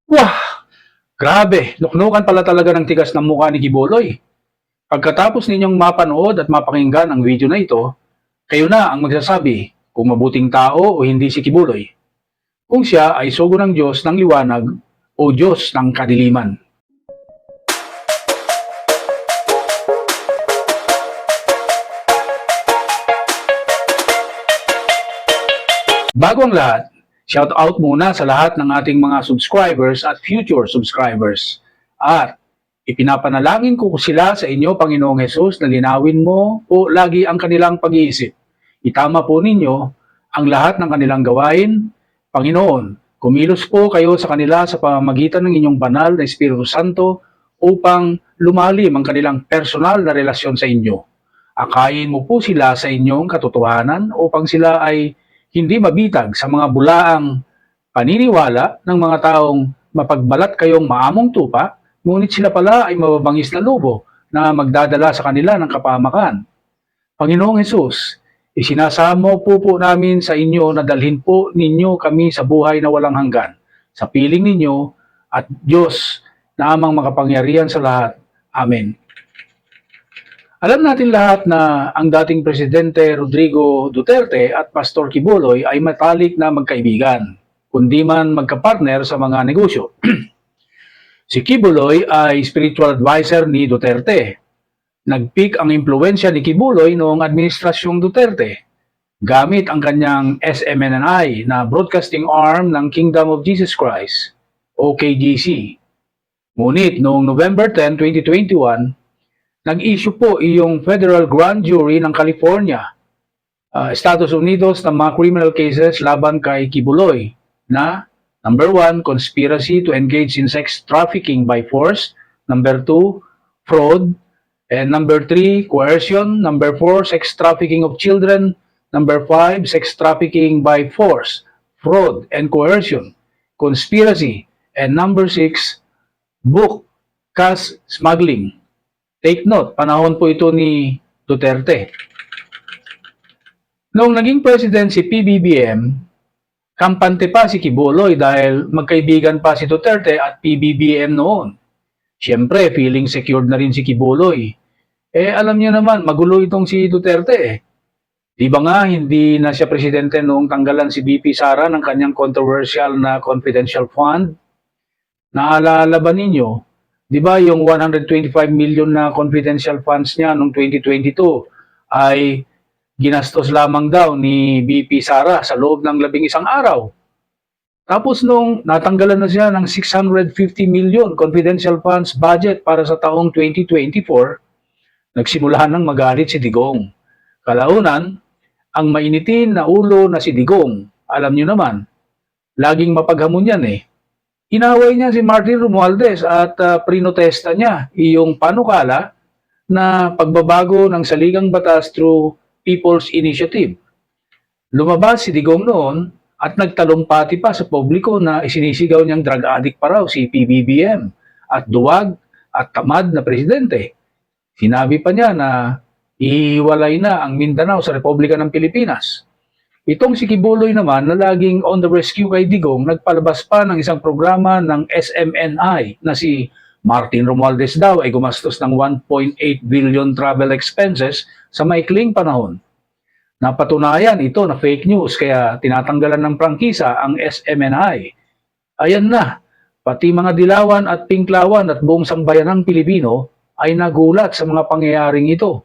Wah! Grabe, luknukan pala talaga ng tigas ng mukha ni Kibuloy. Pagkatapos ninyong mapanood at mapakinggan ang video na ito, kayo na ang magsasabi kung mabuting tao o hindi si Kibuloy. Kung siya ay sugo ng Diyos ng liwanag o Diyos ng kadiliman. Bago ang lahat, shout out muna sa lahat ng ating mga subscribers at future subscribers. At ipinapanalangin ko sila sa inyo, Panginoong Hesus, na linawin mo po lagi ang kanilang pag-iisip. Itama po ninyo ang lahat ng kanilang gawain. Panginoon, kumilos po kayo sa kanila sa pamamagitan ng inyong banal na Espiritu Santo upang lumalim ang kanilang personal na relasyon sa inyo. Akayin mo po sila sa inyong katotohanan upang sila ay hindi mabitag sa mga bulaang paniniwala ng mga taong mapagbalat kayong maamong tupa, ngunit sila pala ay mababangis na lobo na magdadala sa kanila ng kapahamakan. Panginoong Hesus, isinasamo po namin sa inyo na dalhin po ninyo kami sa buhay na walang hanggan, sa piling ninyo at Diyos na amang makapangyarihan sa lahat. Amen. Alam natin lahat na ang dating Presidente Rodrigo Duterte at Pastor Kibuloy ay matalik na magkaibigan, kundi man magkapartner sa mga negosyo. Si Kibuloy ay spiritual advisor ni Duterte. Nag-peak ang impluensya ni Kibuloy noong administrasyong Duterte gamit ang kanyang SMNI na broadcasting arm ng Kingdom of Jesus Christ o KGC. Ngunit noong November 10, 2021, nag-issue po yung Federal Grand Jury ng California, Estados Unidos ng mga criminal cases laban kay Kibuloy na number 1, conspiracy to engage in sex trafficking by force, number 2, fraud, and number 3, coercion, number 4, sex trafficking of children, number 5, sex trafficking by force, fraud, and coercion, conspiracy, and number 6, book, cash smuggling. Take note, panahon po ito ni Duterte. Noong naging president si PBBM, kampante pa si Kibuloy dahil magkaibigan pa si Duterte at PBBM noon. Siyempre, feeling secured na rin si Kibuloy. Alam niyo naman, magulo itong si Duterte eh. Di ba nga, hindi na siya presidente noong tanggalan si BP Sara ng kanyang controversial na confidential fund? Naalala ba ninyo? Di ba yung 125 million na confidential funds niya noong 2022 ay ginastos lamang daw ni BP Sara sa loob ng 11 araw. Tapos nung natanggalan na siya ng 650 million confidential funds budget para sa taong 2024, nagsimula nang magalit si Digong. Kalaunan, ang mainitin na ulo na si Digong, alam niyo naman, laging mapaghamon yan eh. Inaway niya si Martin Romualdez at prinotesta niya iyong panukala na pagbabago ng saligang batas through People's Initiative. Lumabas si Digong noon at nagtalumpati pa sa publiko na isinisigaw niyang drug addict pa raw si PBBM at duwag at tamad na presidente. Sinabi pa niya na ihiwalay na ang Mindanao sa Republika ng Pilipinas. Itong si Kibuloy naman na laging on the rescue kay Digong, nagpalabas pa ng isang programa ng SMNI na si Martin Romualdez daw ay gumastos ng 1.8 billion travel expenses sa maikling panahon. Napatunayan ito na fake news kaya tinatanggalan ng prangkisa ang SMNI. Ayan na, pati mga dilawan at pinklawan at buong sambayanang Pilipino ay nagulat sa mga pangyayaring ito.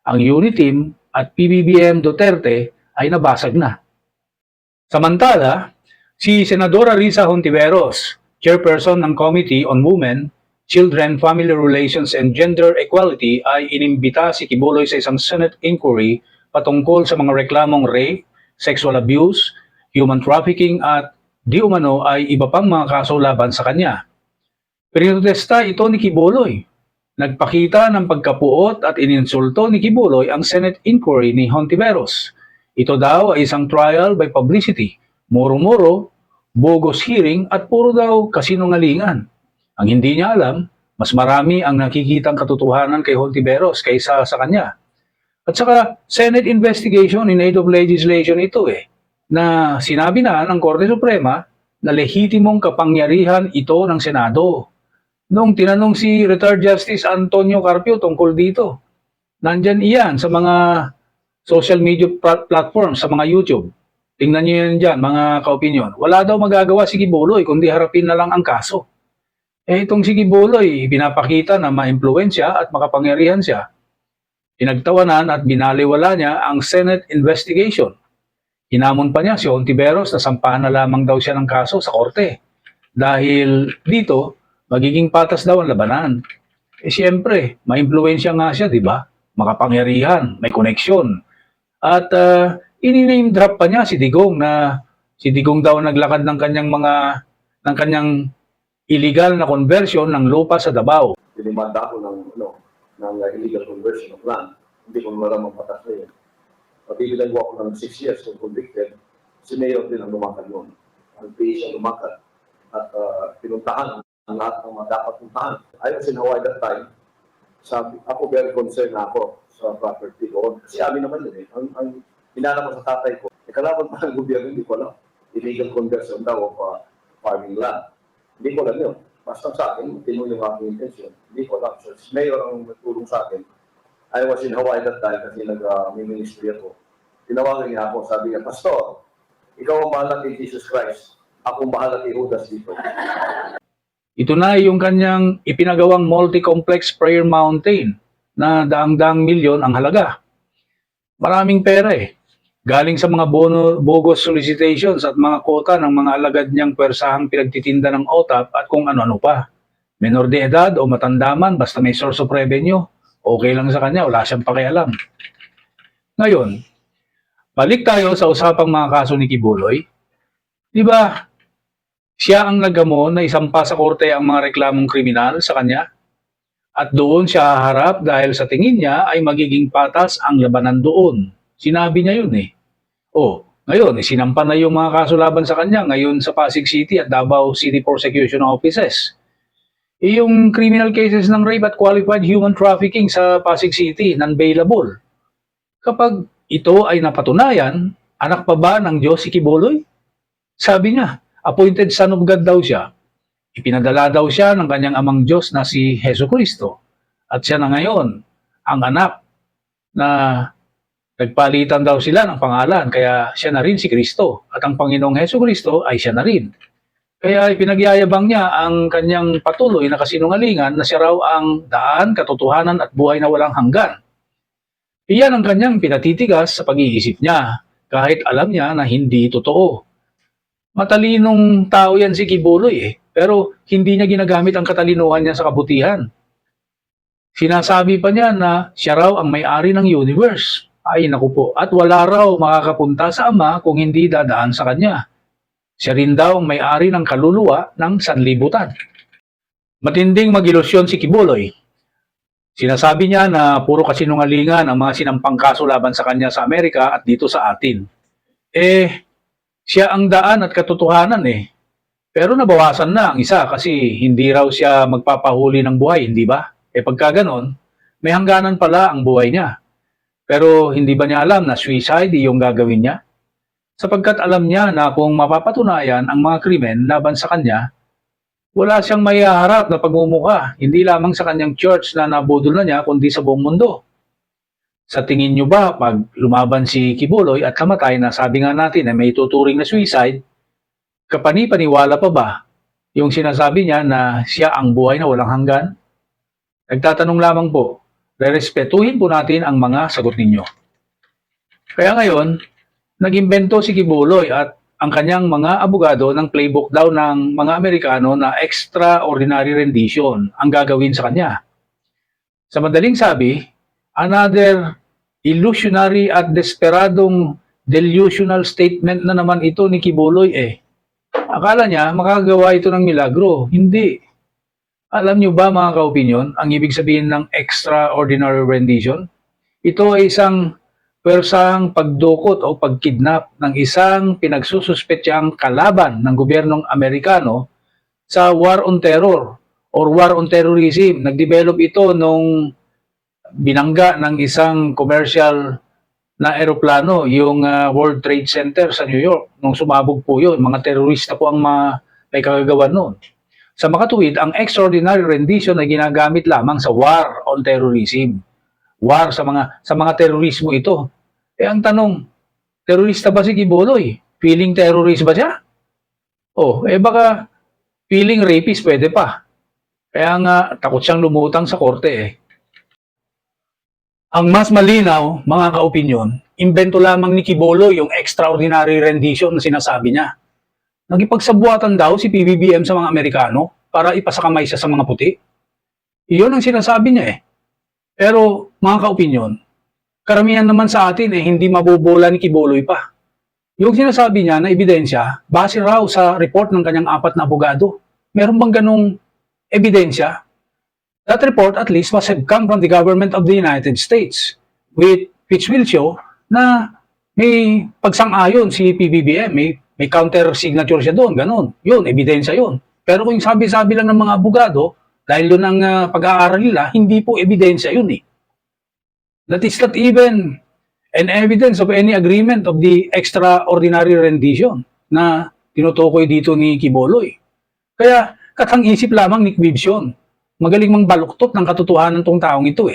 Ang Uniteam at PBBM Duterte ay nabasag na. Samantala, si Senadora Risa Hontiveros, chairperson ng Committee on Women, Children, Family Relations and Gender Equality ay inimbita si Kibuloy sa isang Senate inquiry patungkol sa mga reklamong rape, sexual abuse, human trafficking at di umano ay iba pang mga kaso laban sa kanya. Pinrotesta ito ni Kibuloy. Nagpakita ng pagkapuot at ininsulto ni Kibuloy ang Senate inquiry ni Hontiveros. Ito daw ay isang trial by publicity, muro-muro, bogus hearing at puro daw kasinungalingan. Ang hindi niya alam, mas marami ang nakikitang katotohanan kay Hontiveros kaysa sa kanya. At saka, Senate investigation in aid of legislation ito na sinabi na ng Korte Suprema na lehitimong kapangyarihan ito ng Senado. Noong tinanong si retired Justice Antonio Carpio tungkol dito, nandyan iyan sa mga social media platforms, sa mga YouTube. Tingnan niyo yan dyan, mga kaopinyon. Wala daw magagawa si Quiboloy kundi harapin na lang ang kaso. Itong si Quiboloy, pinapakita na ma-impluwensya at makapangyarihan siya. Pinagtawanan at binaliwala niya ang Senate investigation. Hinamon pa niya si Ontiveros na sampahan na lamang daw siya ng kaso sa korte. Dahil dito, magiging patas daw ang labanan. Siyempre, ma-impluwensya nga siya, di ba? Makapangyarihan, may koneksyon. At ini-name drop pa niya si Digong na si Digong daw naglakad ng kanyang illegal na conversion ng lupa sa Davao. Dinimanda ako ng illegal conversion of land. Hindi ko maramang patas na yun. Pabibilan ko ako ng 6 years kung convicted. Si Mayor din ang lumakad yun. Ang PA siya lumakad. At pinuntahan ang lahat ng mga dapat puntahan. I was in Hawaii that time. Sabi, ako very concerned na ako sa property ko. Kasi amin naman yun eh. Ang hinanap ko sa tatay ko, kalaban pa ng gobyerno, hindi ko alam. Illegal conversion daw of farming land. Hindi ko alam yun. Basta sa akin, tino yung aking intention. Hindi ko alam. So, si Mayor ang nagtulong sa akin. I was in Hawaii that time kasi may ministry ako. Tinawagan niya ako, sabi niya, Pastor, ikaw ang bahala kay Jesus Christ. Ako ang bahala kay Judas dito. Ito na yung kanyang ipinagawang multi-complex prayer mountain na daang-daang milyon ang halaga. Maraming pera eh. Galing sa mga bogus solicitations at mga kota ng mga alagad niyang pwersahang pinagtitinda ng OTAP at kung ano-ano pa. Menor de edad o matandaman, basta may source of revenue, okay lang sa kanya, wala siyang pakialam. Ngayon, balik tayo sa usapang mga kaso ni Quiboloy. Di ba, siya ang nagamo na isampa sa korte ang mga reklamong kriminal sa kanya? At doon siya haharap dahil sa tingin niya ay magiging patas ang labanan doon. Sinabi niya yun eh. Ngayon, sinampa na yung mga kaso laban sa kanya ngayon sa Pasig City at Davao City Prosecution Offices. Yung criminal cases ng rape at qualified human trafficking sa Pasig City, non-bailable. Kapag ito ay napatunayan, anak pa ba ng Diyos si Quiboloy? Sabi niya, appointed son of God daw siya. Ipinadala daw siya ng kanyang amang Diyos na si Jesucristo. At siya na ngayon, ang anak na nagpalitan daw sila ng pangalan, kaya siya na rin si Kristo. At ang Panginoong Jesucristo ay siya na rin. Kaya ipinagyayabang niya ang kanyang patuloy na kasinungalingan na siya raw ang daan, katotohanan at buhay na walang hanggan. Iyan ang kanyang pinatitigas sa pag-iisip niya, kahit alam niya na hindi totoo. Matalinong tao yan si Quiboloy eh, pero hindi niya ginagamit ang katalinuhan niya sa kabutihan. Sinasabi pa niya na siya raw ang may-ari ng universe. Ay naku po, at wala raw makakapunta sa Ama kung hindi dadaan sa kanya. Siya rin daw ang may-ari ng kaluluwa ng sanlibutan. Matinding mag-ilusyon si Quiboloy. Sinasabi niya na puro kasinungalingan ang mga sinampang kaso laban sa kanya sa Amerika at dito sa atin. Siya ang daan at katotohanan eh. Pero nabawasan na ang isa kasi hindi raw siya magpapahuli ng buhay, hindi ba? Pagka ganon, may hangganan pala ang buhay niya. Pero hindi ba niya alam na suicide yung gagawin niya? Sapagkat alam niya na kung mapapatunayan ang mga krimen laban sa kanya, wala siyang maihaharap na pagmumukha, hindi lamang sa kanyang church na nabudol na niya, kundi sa buong mundo. Sa tingin niyo ba, pag lumaban si Quiboloy at namatay na sabi nga natin na may tuturing na suicide, kapani-paniwala pa ba yung sinasabi niya na siya ang buhay na walang hanggan? Nagtatanong lamang po, rerespetuhin po natin ang mga sagot ninyo. Kaya ngayon, nag-imbento si Quiboloy at ang kanyang mga abogado ng playbook daw ng mga Amerikano na extraordinary rendition ang gagawin sa kanya. Sa madaling sabi, another illusionary at desperadong delusional statement na naman ito ni Quiboloy eh. Akala niya makagawa ito ng milagro. Hindi. Alam niyo ba mga kaopinyon, ang ibig sabihin ng extraordinary rendition? Ito ay isang pwersahang pagdukot o pagkidnap ng isang pinagsususpetsyang kalaban ng gobyernong Amerikano sa war on terror or war on terrorism. Nag-develop ito nung binangga ng isang commercial na eroplano, yung World Trade Center sa New York. Nung sumabog po yun, mga terorista po ang may kagagawan noon. Sa makatuwid, ang extraordinary rendition ay ginagamit lamang sa war on terrorism. War sa mga terorismo ito. Ang tanong, terorista ba si Quiboloy? Feeling terrorist ba siya? Baka feeling rapist pwede pa. Kaya nga, takot siyang lumutang sa korte Ang mas malinaw, mga kaopinyon, imbento lamang ni Quiboloy yung extraordinary rendition na sinasabi niya. Nagipagsabuatan daw si PBBM sa mga Amerikano para ipasakamay siya sa mga puti. Iyon ang sinasabi niya Pero, mga kaopinyon, karamihan naman sa atin hindi mabobola ni Quiboloy pa. Yung sinasabi niya na ebidensya, base raw sa report ng kanyang 4 na abogado. Meron bang ganong ebidensya? That report at least must have come from the government of the United States, which will show na may pagsang-ayon si PBBM, may counter-signature siya doon, ganun. Yun, ebidensya yun. Pero kung sabi-sabi lang ng mga abogado, dahil doon ang pag-aaral nila, hindi po ebidensya yun That is not even an evidence of any agreement of the extraordinary rendition na tinutukoy dito ni Quiboloy. Kaya katang-isip lamang ni Quibs yun. Magaling mangbaluktot ng katotohanan tong taong ito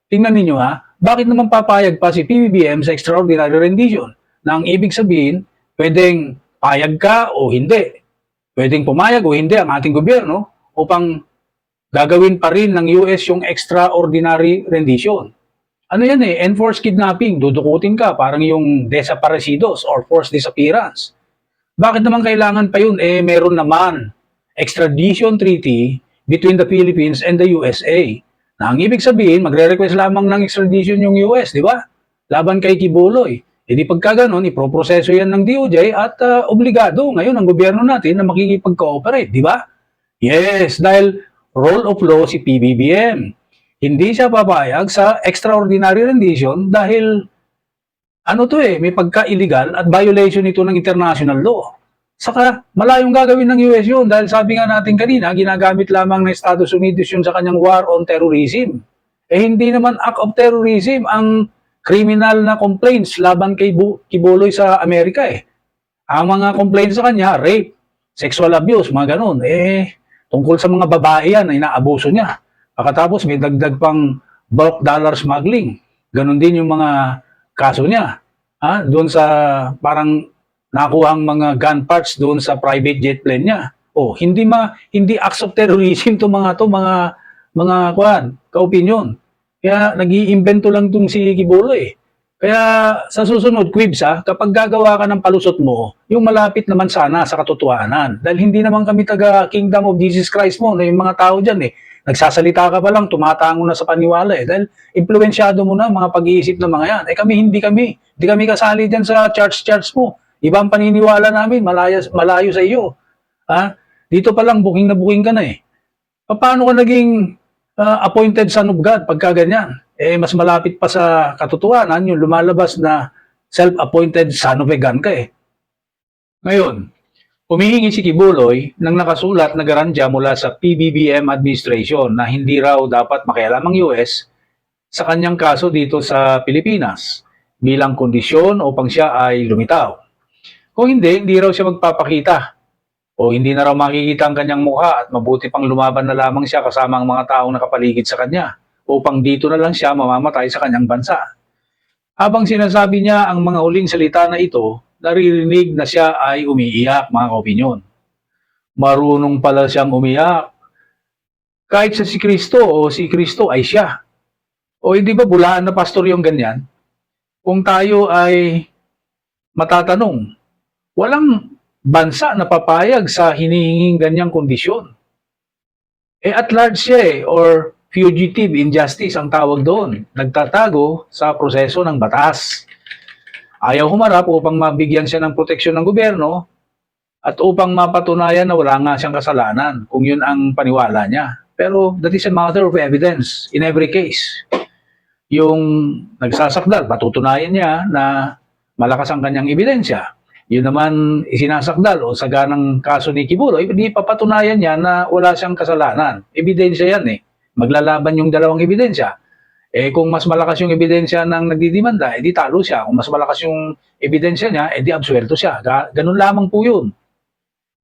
Tingnan ninyo bakit naman papayag pa si PBBM sa extraordinary rendition? Na ang ibig sabihin, pwedeng payag ka o hindi. Pwedeng pumayag o hindi ang ating gobyerno upang gagawin pa rin ng US yung extraordinary rendition. Ano yan enforced kidnapping, dudukutin ka, parang yung desaparecidos or forced disappearance. Bakit naman kailangan pa yun? Meron naman extradition treaty between the Philippines and the USA. Na ang ibig sabihin, magre-request lamang ng extradition yung US, di ba? Laban kay Quiboloy. Di pagka ganon, iproproseso yan ng DOJ at obligado ngayon ang gobyerno natin na makikipag-cooperate, di ba? Yes, dahil rule of law si PBBM. Hindi siya papayag sa extraordinary rendition dahil may pagka-illegal at violation ito ng international law. Saka malayong gagawin ng US yun dahil sabi nga natin kanina, ginagamit lamang ng Estados Unidos yun sa kanyang war on terrorism. Hindi naman act of terrorism ang criminal na complaints laban kay Quiboloy sa Amerika Ang mga complaints sa kanya, rape, sexual abuse, mga ganun. Tungkol sa mga babae yan, inaabuso niya. Pagkatapos may dagdag pang bulk dollar smuggling. Ganun din yung mga kaso niya. Doon sa parang nakuha ang mga gun parts doon sa private jet plane niya. Hindi acts of terrorism mga kaopinyon. Kaya nag-iimbento lang tong si Quiboloy Kaya sa susunod, Quibs kapag gagawa ka ng palusot mo, yung malapit naman sana sa katotohanan. Dahil hindi naman kami taga Kingdom of Jesus Christ mo, na yung mga tao dyan nagsasalita ka pa lang, tumatango na sa paniwala Dahil impluensyado mo na mga pag-iisip ng mga yan. Hindi kami kasali dyan sa church mo. Ibang paniniwala namin, malayo sa iyo. Dito pa lang, booking na booking ka na Paano ka naging appointed son of God pagka ganyan? Mas malapit pa sa katotohanan yung lumalabas na self-appointed son of a gun ka Ngayon, humihingi si Quiboloy ng nakasulat na garantya mula sa PBBM administration na hindi raw dapat makialam ang US sa kanyang kaso dito sa Pilipinas bilang kondisyon upang siya ay lumitaw. Kung hindi raw siya magpapakita o hindi na raw makikita ang kanyang mukha at mabuti pang lumaban na lamang siya kasama ang mga taong nakapaligid sa kanya upang dito na lang siya mamamatay sa kanyang bansa. Habang sinasabi niya ang mga huling salita na ito, naririnig na siya ay umiiyak, mga kaopinyon. Marunong pala siyang umiyak. Kahit sa si Kristo o si Kristo ay siya. O hindi ba bulaan na pastor yung ganyan? Kung tayo ay matatanong, walang bansa na papayag sa hinihinging ganyang kondisyon. At large siya or fugitive injustice ang tawag doon. Nagtatago sa proseso ng batas. Ayaw humarap upang mabigyan siya ng proteksyon ng gobyerno at upang mapatunayan na wala nga siyang kasalanan kung yun ang paniwala niya. Pero that is a matter of evidence in every case. Yung nagsasakdal, patutunayan niya na malakas ang kanyang ebidensya. Yun naman isinasakdal o saganang kaso ni Quiboloy, hindi papatunayan niya na wala siyang kasalanan. Ebidensya yan Maglalaban yung dalawang ebidensya. Kung mas malakas yung ebidensya ng nagdidimanda, di talo siya. Kung mas malakas yung ebidensya niya, di absuelto siya. Ganun lamang po yun.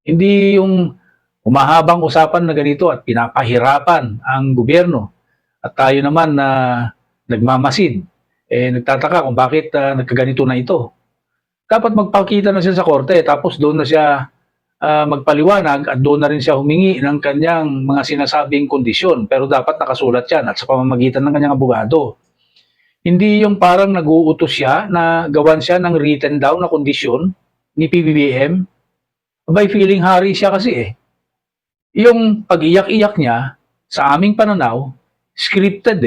Hindi yung humahabang usapan na ganito at pinapahirapan ang gobyerno. At tayo naman na nagmamasid, nagtataka kung bakit nagkaganito na ito. Dapat magpakita na siya sa korte, tapos doon na siya magpaliwanag at doon na rin siya humingi ng kanyang mga sinasabing kondisyon. Pero dapat nakasulat yan at sa pamamagitan ng kanyang abogado. Hindi yung parang nag-uutos siya na gawan siya ng written down na kondisyon ni PBBM. By feeling hari siya kasi Yung pag-iyak-iyak niya, sa aming pananaw, scripted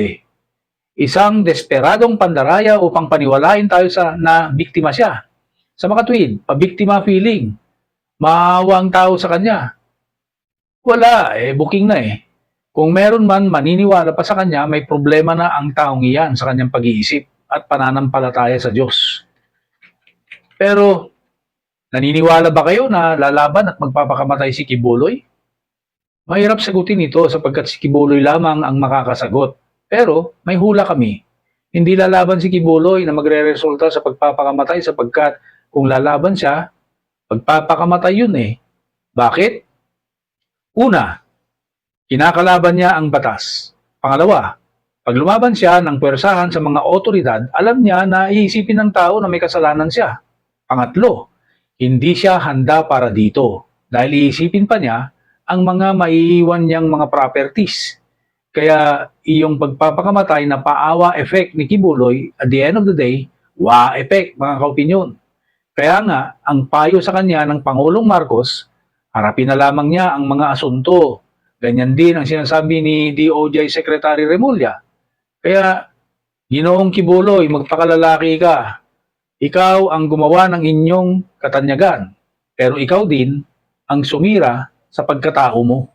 Isang desperadong pandaraya upang paniwalain tayo na biktima siya. Sa makatuwid, pabiktima feeling. Maawa ang tao sa kanya. Wala, booking na Kung meron man maniniwala pa sa kanya, may problema na ang taong iyan sa kanyang pag-iisip at pananampalataya sa Diyos. Pero, naniniwala ba kayo na lalaban at magpapakamatay si Kibuloy? Mahirap sagutin ito sapagkat si Kibuloy lamang ang makakasagot. Pero may hula kami. Hindi lalaban si Kibuloy na magre-resulta sa pagpapakamatay sapagkat kung lalaban siya, pagpapakamatay yun Bakit? Una, kinakalaban niya ang batas. Pangalawa, pag lumaban siya ng puwersahan sa mga otoridad, alam niya na iisipin ng tao na may kasalanan siya. Pangatlo, hindi siya handa para dito dahil iisipin pa niya ang mga maiiwan niyang mga properties. Kaya iyong pagpapakamatay na paawa effect ni Kibuloy, at the end of the day, wa effect mga kaopinyon. Kaya nga, ang payo sa kanya ng Pangulong Marcos, harapin na lamang niya ang mga asunto. Ganyan din ang sinasabi ni DOJ Secretary Remulla. Kaya, Ginoong Kibuloy, magpakalalaki ka. Ikaw ang gumawa ng inyong katanyagan. Pero ikaw din ang sumira sa pagkatao mo.